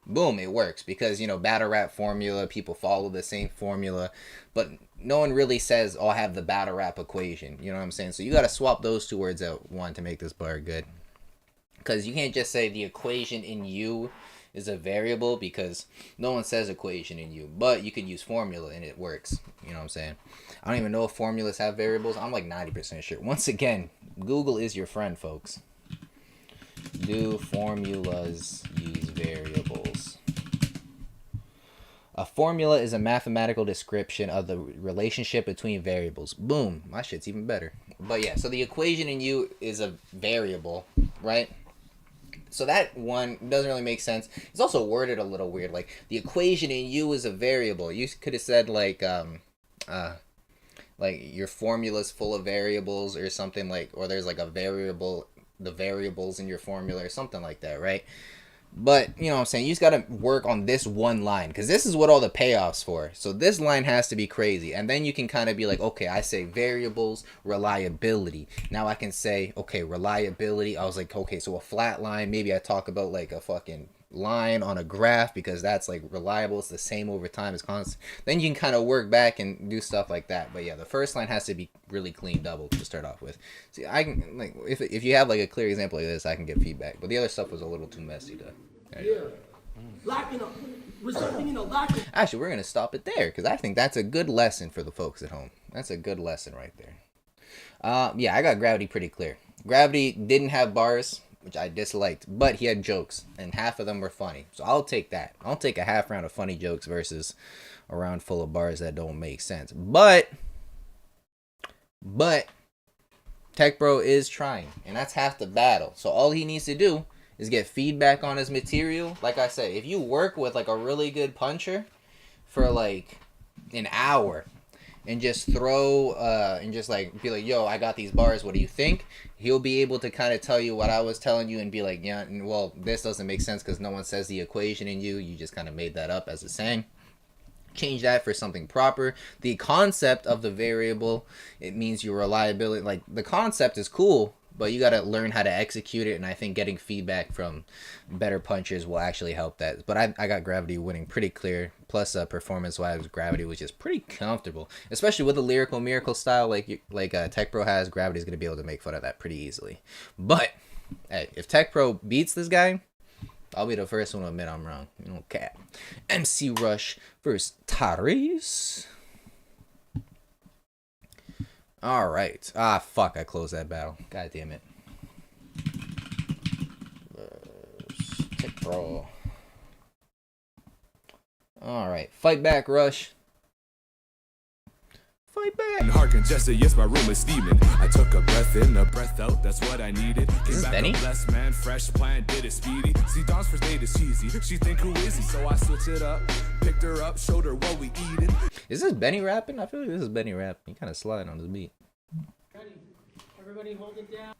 boom, it works, because, you know, battle rap formula, people follow the same formula, but no one really says, oh, I have the battle rap equation. You know what I'm saying? So you got to swap those 2 words out, one, to make this bar good. Because you can't just say the equation in U is a variable, because no one says equation in U. But you could use formula and it works. You know what I'm saying? I don't even know if formulas have variables. I'm like 90% sure. Once again, Google is your friend, folks. Do formulas use variables? A formula is a mathematical description of the relationship between variables. Boom. My shit's even better. But yeah, so the equation in U is a variable, right? So that one doesn't really make sense. It's also worded a little weird. Like, the equation in U is a variable. You could have said, like your formula's full of variables or something, like, or there's like a variable, the variables in your formula or something like that, right? But, you know what I'm saying, you just got to work on this one line, because this is what all the payoffs for. So this line has to be crazy. And then you can kind of be like, okay, I say variables, reliability. Now I can say, okay, reliability. I was like, okay, so a flat line. Maybe I talk about like a fucking line on a graph, because that's like reliable. It's the same over time as constant. Then you can kind of work back and do stuff like that. But yeah, the first line has to be really clean double to start off with. See, I can, like, if you have like a clear example like this, I can get feedback. But the other stuff was a little too messy to. Yeah. Resulting in a lack of. Actually, we're going to stop it there, because I think that's a good lesson for the folks at home. That's a good lesson right there. Yeah, I got Gravity pretty clear. Gravity didn't have bars, which I disliked, but he had jokes, and half of them were funny. So I'll take that. I'll take a half round of funny jokes versus a round full of bars that don't make sense. But Tech Bro is trying, and that's half the battle. So all he needs to do is get feedback on his material. Like I said, if you work with like a really good puncher for like an hour and just throw and just like be like, yo, I got these bars, what do you think? He'll be able to kind of tell you what I was telling you and be like, yeah, well, this doesn't make sense because no one says the equation in you just kind of made that up as a saying. Change that for something proper. The concept of the variable, it means your reliability. Like, the concept is cool, but you got to learn how to execute it, and I think getting feedback from better punchers will actually help that. But I got Gravity winning pretty clear. Plus, performance-wise, Gravity was just pretty comfortable, especially with a lyrical miracle style like Tech Pro has. Gravity's gonna be able to make fun of that pretty easily. But hey, if Tech Pro beats this guy, I'll be the first one to admit I'm wrong. You know, cap. MC Rush versus Tyrese. All right. Ah, fuck. I closed that battle. God damn it. Tech Pro. All right. Fight back, Rush. Fight back. Heart congested, yes, my room is steaming. I took a breath in, a breath out, that's what I needed. Is this Benny? Blessed man, fresh plan, did it speedy. See, Dawn's first date is cheesy. She think who is he? So I switched it up, picked her up, showed her what we eating. Is this Benny rapping? I feel like this is Benny rapping. He kind of sliding on his beat. Ready? Everybody hold it down.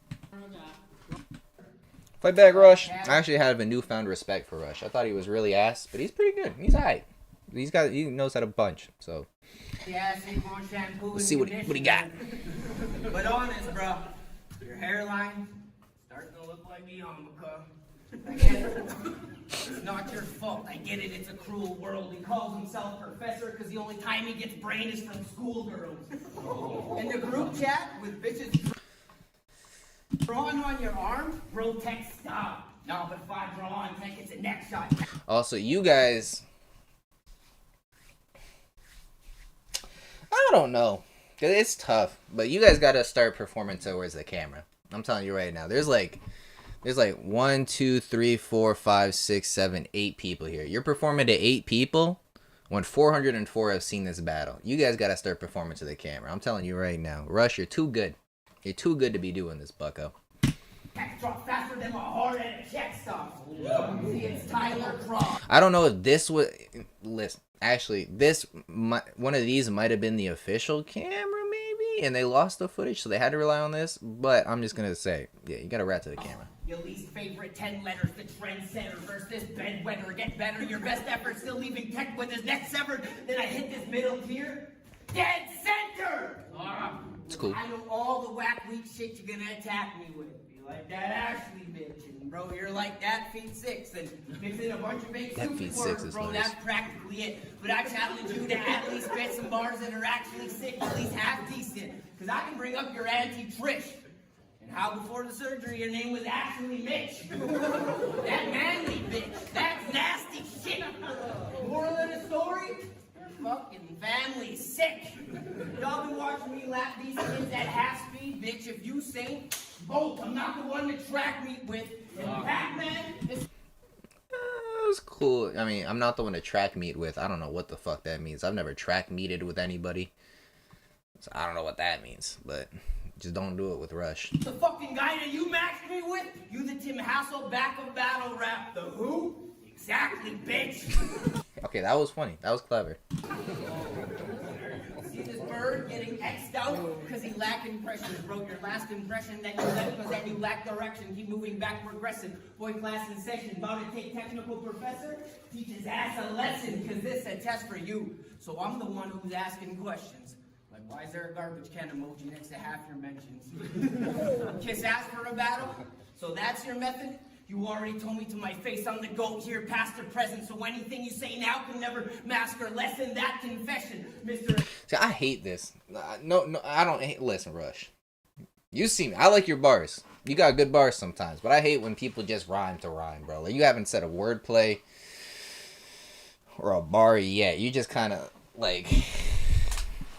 Fight back, Rush. I actually have a newfound respect for Rush. I thought he was really ass, but he's pretty good. He's alright. He knows how to punch. So let's see what he got. But honest, bro, your hairline starting to look like the yarmulke. I get it. It's not your fault. I get it. It's a cruel world. He calls himself professor because the only time he gets brain is from schoolgirls. In the group chat with bitches drawing on your arm, bro, tech stop. No, but if I draw on tech, it's a neck shot. Also, you guys, I don't know, cause it's tough, but you guys gotta start performing towards the camera. I'm telling you right now. There's like 1, 2, 3, 4, 5, 6, 7, 8 people here. You're performing to 8 people when 404 have seen this battle. You guys gotta start performing to the camera. I'm telling you right now. Rush, you're too good. You're too good to be doing this, bucko. Tech drop faster than my heart at a check stop. See, it's Tyler Cross. I don't know if this was... Listen, actually, one of these might have been the official camera, maybe? And they lost the footage, so they had to rely on this. But I'm just going to say, yeah, you got to rat to the camera. Your least favorite 10 letters, the trendsetter versus this bedwetter. Get better, your best effort, still leaving tech with his neck severed. Then I hit this middle tier. Dead center! It's cool. I know all the whack weak shit you're gonna attack me with. You like that Ashley bitch, and bro, you're like that feet 6, and mixing a bunch of big stupid words, bro, nice. That's practically it. But I challenge you to at least spit some bars that are actually sick, at least half decent. Cause I can bring up your Auntie Trish. And how before the surgery your name was actually Mitch. That manly bitch. That's nasty shit. Moral of the story? Your fucking family's sick. Y'all been watching me lap these kids at half speed, bitch. If you sing, bolt. I'm not the one to track meet with. And Pac-Man is... That was cool. cool. I mean, I'm not the one to track meet with. I don't know what the fuck that means. I've never track meeted with anybody. So I don't know what that means, but just don't do it with Rush. The fucking guy that you matched me with? You the Tim Hasselback of battle rap. The who? Exactly, bitch. Okay, that was funny. That was clever. See this bird getting X'd out because he lacked impressions, bro. Your last impression that you left was that you lack direction. Keep moving back, progressing. Boy, class in session. About to take technical professor. Teach his ass a lesson because this is a test for you. So I'm the one who's asking questions. Like, why is there a garbage can emoji next to half your mentions? Kiss ass for a battle? So that's your method? You already told me to my face I'm the GOAT here, past or present, so anything you say now can never mask or lessen that confession, Mr. See, I hate this. No, I don't hate. Listen, Rush. You see me. I like your bars. You got good bars sometimes, but I hate when people just rhyme to rhyme, bro. Like, you haven't said a wordplay or a bar yet. You just kind of, like,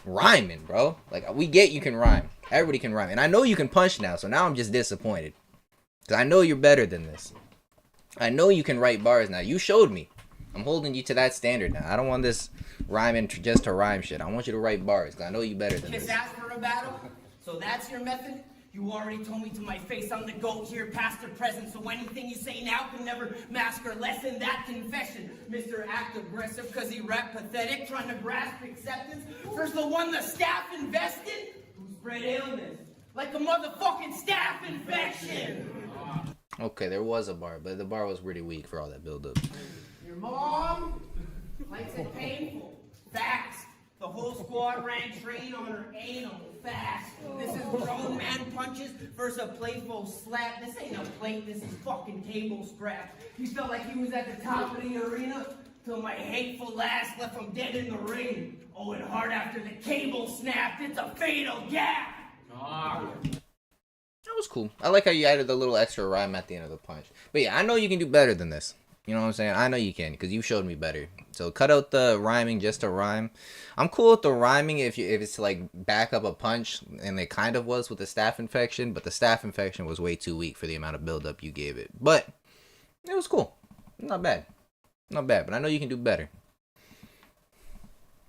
rhyming, bro. Like, we get you can rhyme. Everybody can rhyme. And I know you can punch now, so now I'm just disappointed. Because I know you're better than this. I know you can write bars now. You showed me. I'm holding you to that standard now. I don't want this rhyming just to rhyme shit. I want you to write bars, because I know you better than Kiss this. ass for a battle? So that's your method? You already told me to my face I'm the GOAT here, past or present, so anything you say now can never mask or lessen that confession. Mr. Act aggressive because he rap pathetic, trying to grasp acceptance. First the one the staff invested, who spread illness. Like a motherfucking staph infection. Okay, there was a bar, but the bar was pretty weak for all that build-up. Your mom likes it painful, fast. The whole squad ran train on her anal, fast. This is grown man punches versus a playful slap. This ain't a plate, this is fucking table scraps. He felt like he was at the top of the arena till my hateful ass left him dead in the ring. Oh, and hard after the cable snapped, it's a fatal gap. That was cool. I like how you added the little extra rhyme at the end of the punch. But yeah, I know you can do better than this. You know what I'm saying? I know you can, because you showed me better. So cut out the rhyming just to rhyme. I'm cool with the rhyming if it's to, like, back up a punch, and it kind of was with the staph infection, but the staph infection was way too weak for the amount of build-up you gave it. But it was cool. Not bad. Not bad, but I know you can do better.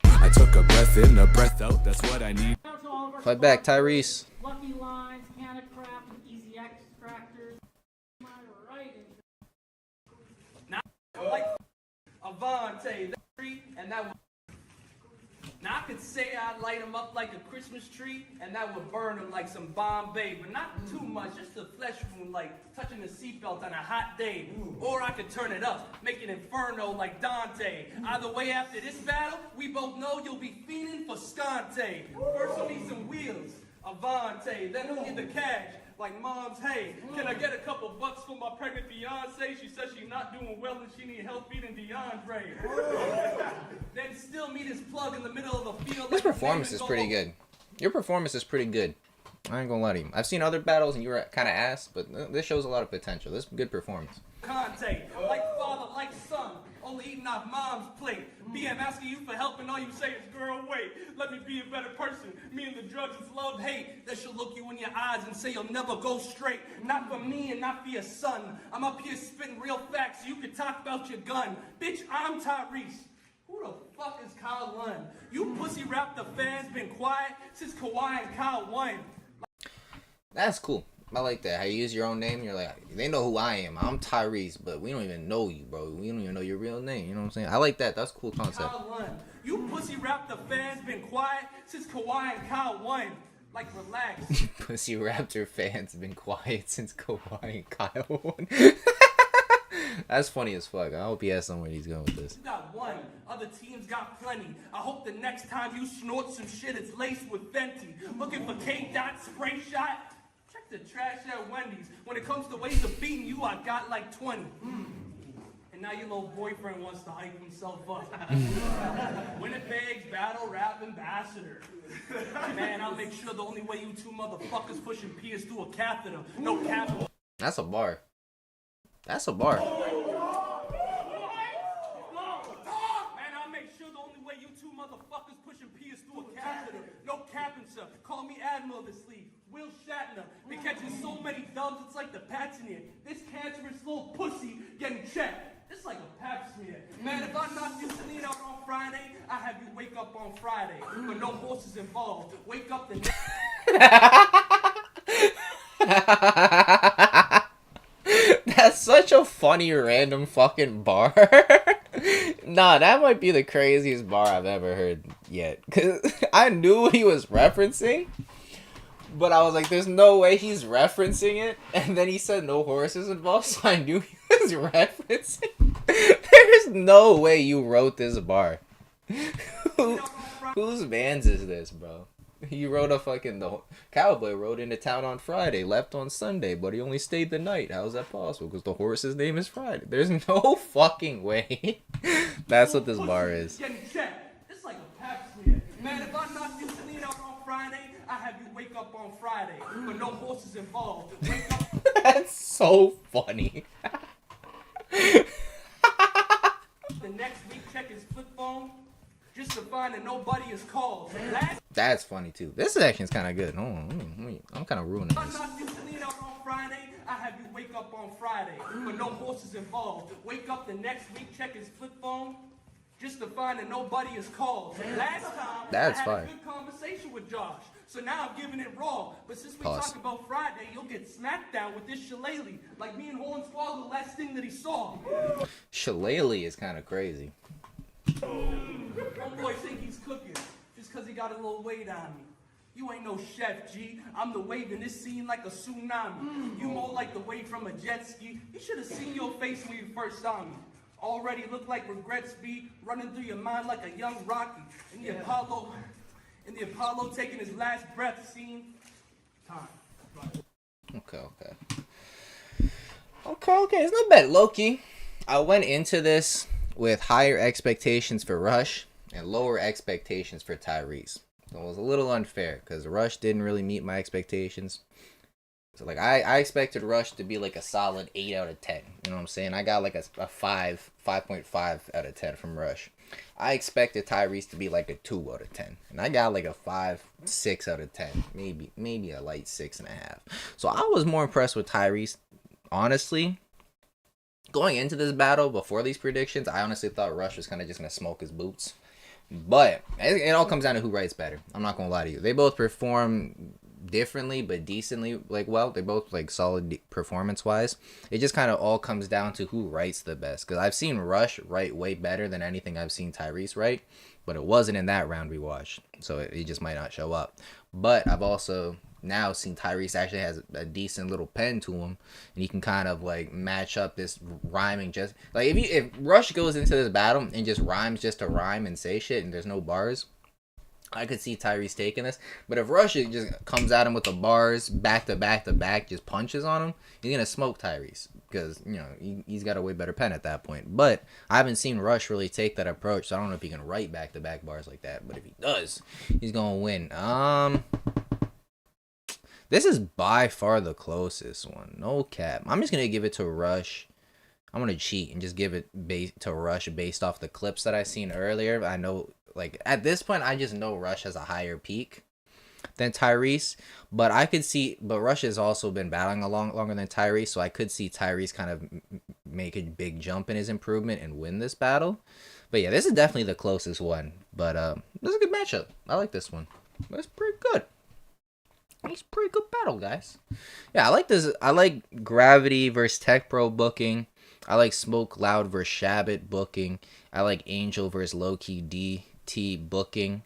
I took a breath in, a breath out, that's what I need. Fight back, Tyrese. Lucky Lines, Canna Craft, and Easy Extractors. Am I right? Now, like Avante, that tree, and that would. Now, I could say I'd light them up like a Christmas tree, and that would burn them like some Bombay, but not too much, just a flesh wound like touching a seatbelt on a hot day. Or I could turn it up, make an inferno like Dante. Either way, after this battle, we both know you'll be fiending for Scante. First, you'll need some wheels, Avante, then you'll get the cash. Like mom's, hey, can I get a couple bucks for my pregnant fiance? She says she's not doing well and she need help feeding DeAndre. Then still meet his plug in the middle of the field. This performance is pretty good. Your performance is pretty good. I ain't gonna lie to you. I've seen other battles and you were kind of ass, but this shows a lot of potential. This is a good performance. Conte, like father, like son, only eating off mom's plate. BM asking you for help and all you say is, girl, wait, let me be a better person. Me and the drugs is love, hate. That she'll look you in your eyes and say you'll never go straight. Not for me and not for your son. I'm up here spitting real facts so you can talk about your gun. Bitch, I'm Tyrese. Who the fuck is Kyle Lund? You pussy rap the fans been quiet since Kawhi and Kyle won. That's cool. I like that. How you use your own name. You're like, they know who I am. I'm Tyrese, but we don't even know you, bro. We don't even know your real name. You know what I'm saying? I like that. That's a cool concept. Kyle Lund. You pussy rap the fans been quiet since Kawhi and Kyle won. Like, relax. Pussy Raptor fans been quiet since Kawhi and Kyle won. That's funny as fuck. I hope he has somewhere he's going with this. You got one. Other teams got plenty. I hope the next time you snort some shit, it's laced with Fenty. Looking for K-Dot spray shot? Check the trash at Wendy's. When it comes to ways of beating you, I got like 20. And now your little boyfriend wants to hype himself up. Winnipeg's battle rap ambassador. Man, I'll make sure the only way you two motherfuckers pushing P is through a catheter. No capital. That's a bar. That's a bar. Man, I'll make sure the only way you two motherfuckers pushing P is through a catheter. No capping, sir. Call me Admiral this league. Will Shatner. Been catching so many dubs, it's like the Pats in here. This cancerous little pussy getting checked. It's like a pap smear. if I'm not used to lean out on Friday, I have you wake up on Friday. But no horses involved. Wake up the next... That's such a funny random fucking bar. Nah, that might be the craziest bar I've ever heard yet. Cause I knew what he was referencing, but I was like, there's no way he's referencing it. And then he said no horses involved, so I knew he was referencing. There's no way you wrote this bar. Whose man's is this, bro? He wrote a fucking... The cowboy rode into town on Friday, left on Sunday, but he only stayed the night. How's that possible? Because the horse's name is Friday. There's no fucking way. That's what this bar is. Getting checked. It's like a pap smear. Man, if I'm not used to lean out on Friday, I have you wake up on Friday. But no horses involved. Wake up... That's so funny. The next week, check his flip phone. Just to find that nobody is called. That's funny too. This section is kind of good. Hold on, I'm kind of ruining I'm this. not used to lean out on Friday. I have you wake up on Friday. But no horses involved. Wake up the next week, check his flip phone. Just to find that nobody is called. Last time, That's I had fire. a good conversation with Josh. So now I'm giving it raw. But since we Pause. talk about Friday, you'll get smacked down with this shillelagh. Like me and Hornswoggle, the last thing that he saw. Shillelagh is kind of crazy. Homeboy think he's cooking just because he got a little weight on me. You ain't no chef, G. I'm the wave in this scene like a tsunami. You more like the wave from a jet ski. You should have seen your face when you first saw me. Already look like regrets be running through your mind like a young Rocky. In the Apollo taking his last breath scene. Time. Okay. It's not bad. Low-key, I went into this with higher expectations for Rush and lower expectations for Tyrese. So it was a little unfair because Rush didn't really meet my expectations. So like I expected Rush to be like a solid 8 out of 10. You know what I'm saying? I got like a 5.5 out of 10 from Rush. I expected Tyrese to be like a 2 out of 10. And I got like a 5.6 out of 10. Maybe a light 6.5. So I was more impressed with Tyrese, honestly. Going into this battle, before these predictions, I honestly thought Rush was kind of just going to smoke his boots. But it all comes down to who writes better. I'm not going to lie to you. They both perform differently, but decently, like, well. They both, like, solid performance-wise. It just kind of all comes down to who writes the best. Because I've seen Rush write way better than anything I've seen Tyrese write. But it wasn't in that round we watched. So it just might not show up. But I've also... now seen Tyrese actually has a decent little pen to him, and he can kind of like match up this rhyming. Just like if Rush goes into this battle and just rhymes just to rhyme and say shit and there's no bars, I could see Tyrese taking this. But if Rush just comes at him with the bars back to back to back, just punches on him, he's gonna smoke Tyrese because he's got a way better pen at that point. But I haven't seen Rush really take that approach, so I don't know if he can write back to back bars like that. But if he does, he's gonna win. This is by far the closest one. No cap. I'm just going to give it to Rush. I'm going to cheat and just give it to Rush based off the clips that I seen earlier. I know, like, at this point, I just know Rush has a higher peak than Tyrese. But Rush has also been battling longer than Tyrese. So I could see Tyrese kind of make a big jump in his improvement and win this battle. But yeah, this is definitely the closest one. But this is a good matchup. I like this one. That's pretty good. It's a pretty good battle, guys. Yeah, I like this. I like Gravity versus Tech Pro booking. I like Smoke Loud versus Shabbat booking. I like Angel versus Low-Key DT booking.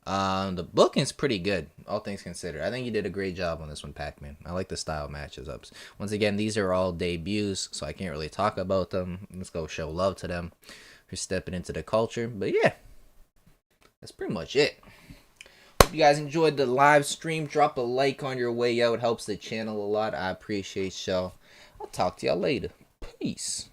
The booking's pretty good, all things considered. I think you did a great job on this one, Pac-Man. I like the style matches ups. Once again, these are all debuts, so I can't really talk about them. Let's go show love to them for stepping into the culture. But yeah, that's pretty much it. Hope you guys enjoyed the live stream. Drop a like on your way out. Helps the channel a lot. I appreciate y'all. I'll talk to y'all later. Peace.